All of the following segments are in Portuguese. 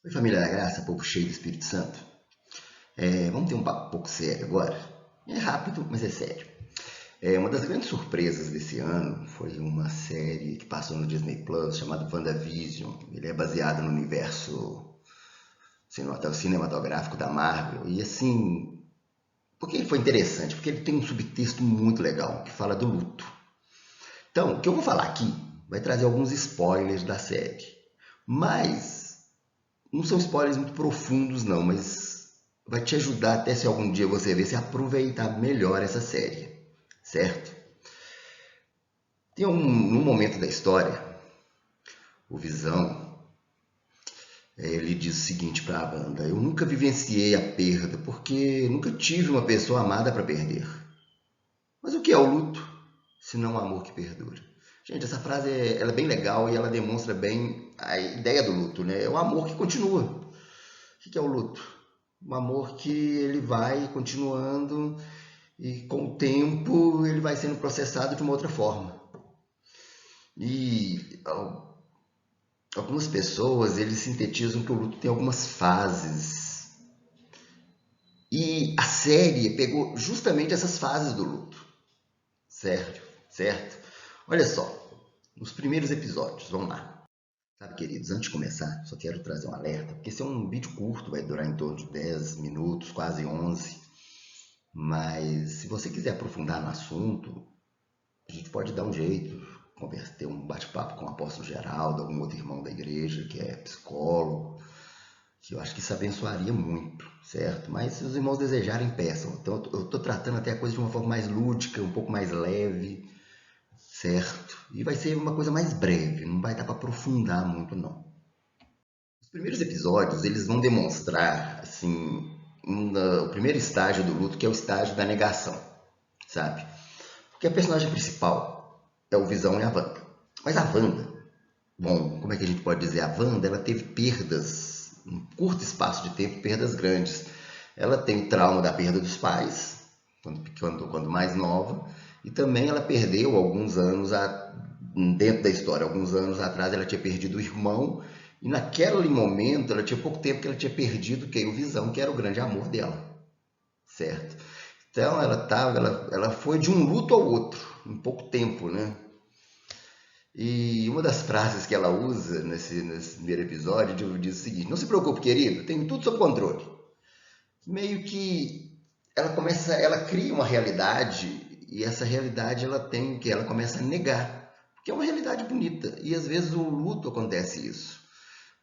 Oi, família da graça, povo cheio do Espírito Santo. Vamos ter um papo um pouco sério agora. É rápido, mas é sério. Uma das grandes surpresas desse ano foi uma série que passou no Disney Plus chamada WandaVision. Ele é baseado no universo cinematográfico da Marvel. E assim, por que ele foi interessante? Porque ele tem um subtexto muito legal que fala do luto. Então, o que eu vou falar aqui vai trazer alguns spoilers da série. Mas não são spoilers muito profundos, não, mas vai te ajudar até se algum dia você ver se aproveitar melhor essa série, certo? Tem num momento da história, o Visão, ele diz o seguinte para a Wanda: eu nunca vivenciei a perda porque nunca tive uma pessoa amada para perder. Mas o que é o luto, se não o amor que perdura? Gente, essa frase ela é bem legal e ela demonstra bem a ideia do luto, né? É o amor que continua. O que é o luto? Um amor que ele vai continuando e com o tempo ele vai sendo processado de uma outra forma. E algumas pessoas eles sintetizam que o luto tem algumas fases. E a série pegou justamente essas fases do luto. Certo? Certo? Olha só, nos primeiros episódios, vamos lá. Sabe, queridos, antes de começar, só quero trazer um alerta, porque esse é um vídeo curto, vai durar em torno de 10 minutos, quase 11. Mas se você quiser aprofundar no assunto, a gente pode dar um jeito, ter um bate-papo com o apóstolo Geraldo, algum outro irmão da igreja que é psicólogo, que eu acho que isso abençoaria muito, certo? Mas se os irmãos desejarem, peçam. Então eu estou tratando até a coisa de uma forma mais lúdica, um pouco mais leve, certo? E vai ser uma coisa mais breve, não vai dar para aprofundar muito, não. Os primeiros episódios, eles vão demonstrar, assim, o primeiro estágio do luto, que é o estágio da negação, sabe? Porque a personagem principal é o Visão e a Wanda. Mas a Wanda, bom, como é que a gente pode dizer? A Wanda, ela teve perdas, um curto espaço de tempo, perdas grandes. Ela tem o trauma da perda dos pais, quando mais nova, e também ela perdeu alguns anos, dentro da história, alguns anos atrás ela tinha perdido o irmão, e naquele momento, ela tinha pouco tempo que ela tinha perdido o Visão, que era o grande amor dela, certo? Então ela foi de um luto ao outro, em pouco tempo, né? E uma das frases que ela usa nesse primeiro episódio diz o seguinte: não se preocupe, querido, tenho tudo sob controle. Meio que ela cria uma realidade e essa realidade ela tem que ela começa a negar, porque é uma realidade bonita e às vezes o luto acontece isso.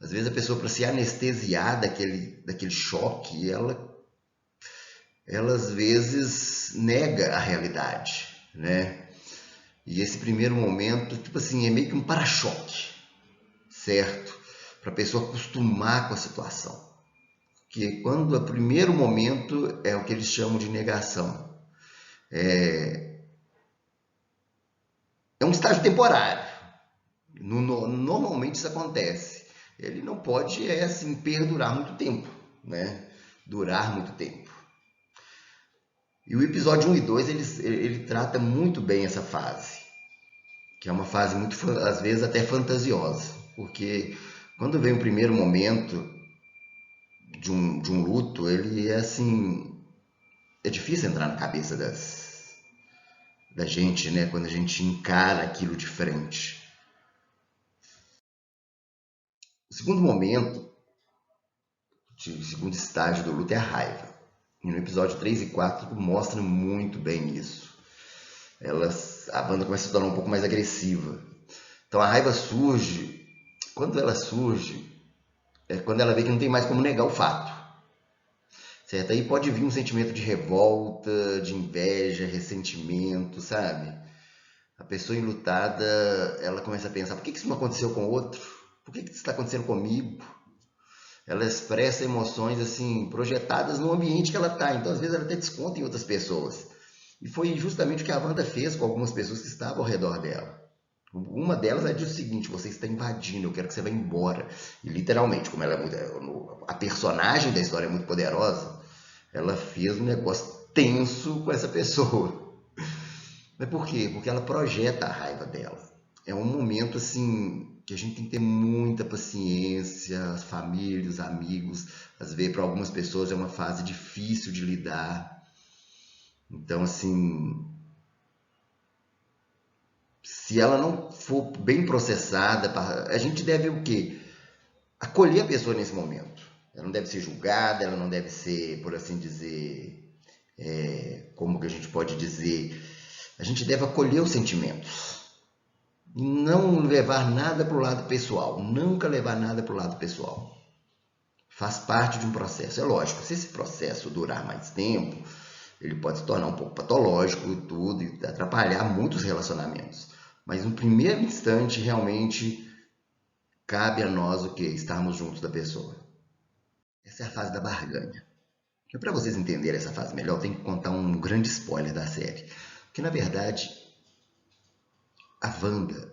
Às vezes a pessoa para se anestesiar daquele choque, ela às vezes nega a realidade, né? E esse primeiro momento, tipo assim, é meio que um para-choque, certo? Para a pessoa acostumar com a situação. Porque quando o primeiro momento é o que eles chamam de negação. É um estágio temporário. Normalmente isso acontece. Ele não pode, assim, perdurar muito tempo, né? Durar muito tempo. E o episódio um e 2 ele trata muito bem essa fase, que é uma fase muito, às vezes, até fantasiosa, porque quando vem o primeiro momento de um luto, ele é assim, é difícil entrar na cabeça da gente, né, quando a gente encara aquilo de frente. O segundo momento, o segundo estágio do luto é a raiva. E no episódio 3 e 4 mostra muito bem isso. A banda começa a se tornar um pouco mais agressiva. Então a raiva surge, quando ela surge, é quando ela vê que não tem mais como negar o fato. Certo? Aí pode vir um sentimento de revolta, de inveja, ressentimento, sabe? A pessoa enlutada, ela começa a pensar, por que isso não aconteceu com o outro? Por que isso está acontecendo comigo? Ela expressa emoções assim, projetadas no ambiente que ela está. Então, às vezes, ela até desconta em outras pessoas. E foi justamente o que a Wanda fez com algumas pessoas que estavam ao redor dela. Uma delas diz o seguinte: você está invadindo, eu quero que você vá embora. E literalmente, como ela é muito, a personagem da história é muito poderosa, ela fez um negócio tenso com essa pessoa. Mas por quê? Porque ela projeta a raiva dela. É um momento assim que a gente tem que ter muita paciência, as famílias, os amigos, às vezes para algumas pessoas é uma fase difícil de lidar. Então, assim, se ela não for bem processada, a gente deve o quê? Acolher a pessoa nesse momento. Ela não deve ser julgada, ela não deve ser, por assim dizer, como que a gente pode dizer, a gente deve acolher os sentimentos. E não levar nada para o lado pessoal. Nunca levar nada para o lado pessoal. Faz parte de um processo. É lógico, se esse processo durar mais tempo, ele pode se tornar um pouco patológico e tudo, e atrapalhar muitos relacionamentos. Mas no primeiro instante, realmente, cabe a nós o quê? Estarmos juntos da pessoa. Essa é a fase da barganha. E para vocês entenderem essa fase melhor, eu tenho que contar um grande spoiler da série. Porque, na verdade, a Wanda,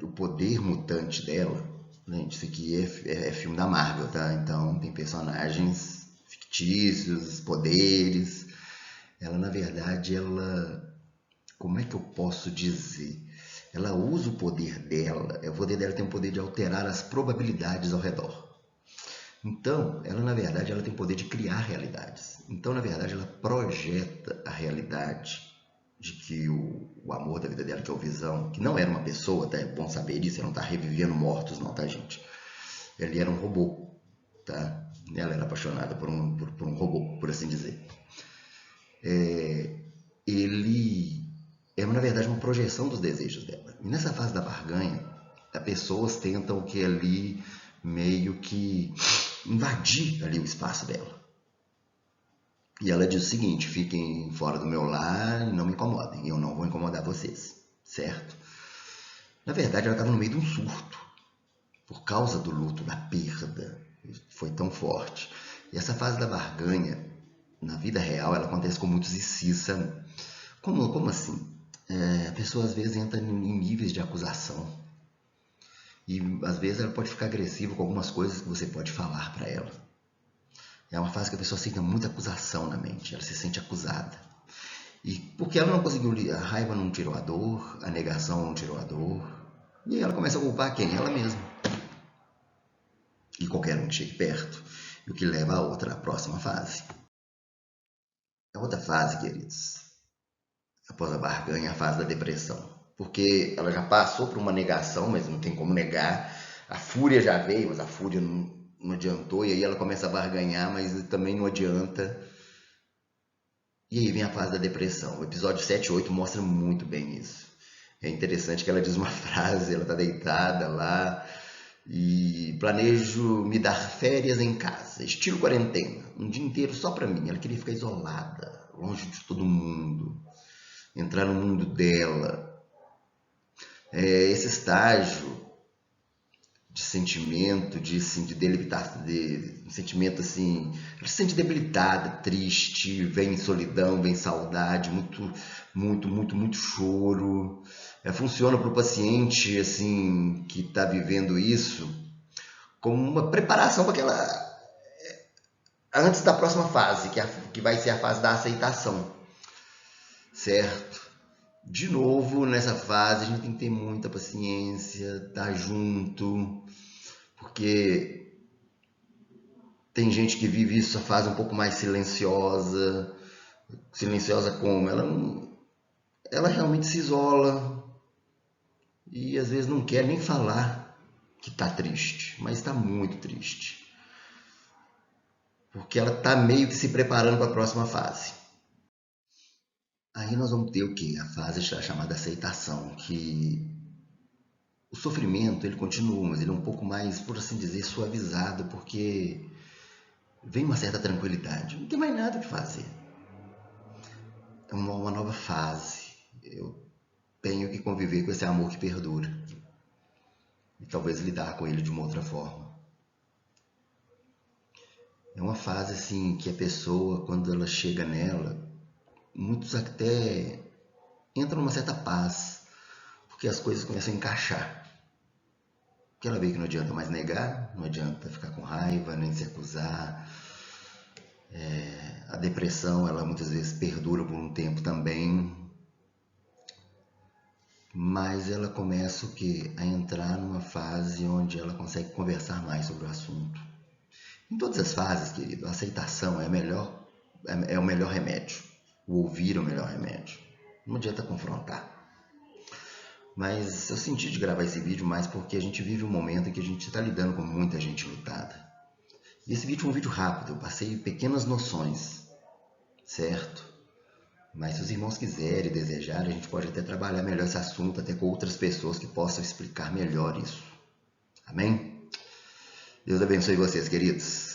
o poder mutante dela, gente, isso aqui é filme da Marvel, tá? Então tem personagens fictícios, poderes. Ela, na verdade, como é que eu posso dizer? Ela usa o poder dela, o poder dela tem o poder de alterar as probabilidades ao redor. Então, ela na verdade ela tem o poder de criar realidades. Então, na verdade, ela projeta a realidade de que o amor da vida dela, que é o Visão, que não era uma pessoa, tá? É bom saber disso, ela não tá revivendo mortos não, tá, gente? Ele era um robô, tá? Ela era apaixonada por um robô, por assim dizer. Ele é, na verdade, uma projeção dos desejos dela. E nessa fase da barganha, as pessoas tentam que ali meio que invadir ali o espaço dela. E ela diz o seguinte: fiquem fora do meu lar e não me incomodem. Eu não vou incomodar vocês, certo? Na verdade, ela estava no meio de um surto por causa do luto, da perda. Foi tão forte. E essa fase da barganha, na vida real, ela acontece com muitos ICs, sabe? Como assim? A pessoa às vezes entra em níveis de acusação. E às vezes ela pode ficar agressiva com algumas coisas que você pode falar para ela. É uma fase que a pessoa sente muita acusação na mente, ela se sente acusada. E porque ela não conseguiu, a raiva não tirou a dor, a negação não tirou a dor. E ela começa a culpar quem? Ela mesma. E qualquer um que chegue perto. E o que leva à próxima fase. A outra fase, queridos, após a barganha, a fase da depressão. Porque ela já passou por uma negação, mas não tem como negar. A fúria já veio, mas a fúria não adiantou. E aí ela começa a barganhar, mas também não adianta. E aí vem a fase da depressão. O episódio 7 e 8 mostra muito bem isso. É interessante que ela diz uma frase, ela está deitada lá e planejo me dar férias em casa, estilo quarentena, um dia inteiro só para mim. Ela queria ficar isolada, longe de todo mundo, entrar no mundo dela. Esse estágio de sentimento, de debilitar, de sentimento assim, ela se sente debilitada, triste, vem solidão, vem saudade, muito choro. Funciona para o paciente assim que está vivendo isso como uma preparação para aquela antes da próxima fase, que vai ser a fase da aceitação, certo? De novo, nessa fase, a gente tem que ter muita paciência, estar junto, porque tem gente que vive isso, a fase um pouco mais silenciosa. Silenciosa como? Ela realmente se isola e às vezes não quer nem falar que está triste, mas está muito triste. Porque ela está meio que se preparando para a próxima fase. Aí nós vamos ter o quê? A fase chamada aceitação, que o sofrimento ele continua, mas ele é um pouco mais, por assim dizer, suavizado, porque vem uma certa tranquilidade. Não tem mais nada o que fazer. É uma nova fase. Eu tenho que conviver com esse amor que perdura. E talvez lidar com ele de uma outra forma. É uma fase assim que a pessoa, quando ela chega nela, muitos até entram numa certa paz, porque as coisas começam a encaixar. Porque ela vê que não adianta mais negar, não adianta ficar com raiva, nem se acusar. A depressão, ela muitas vezes perdura por um tempo também. mas ela começa o quê? A entrar numa fase onde ela consegue conversar mais sobre o assunto. Em todas as fases, querido, a aceitação é o melhor remédio. O ouvir é o melhor remédio. Não adianta confrontar. Mas eu senti de gravar esse vídeo mais porque a gente vive um momento em que a gente está lidando com muita gente lutada. E esse vídeo é um vídeo rápido, eu passei pequenas noções, certo? Mas se os irmãos quiserem e desejarem, a gente pode até trabalhar melhor esse assunto, até com outras pessoas que possam explicar melhor isso. Amém? Deus abençoe vocês, queridos.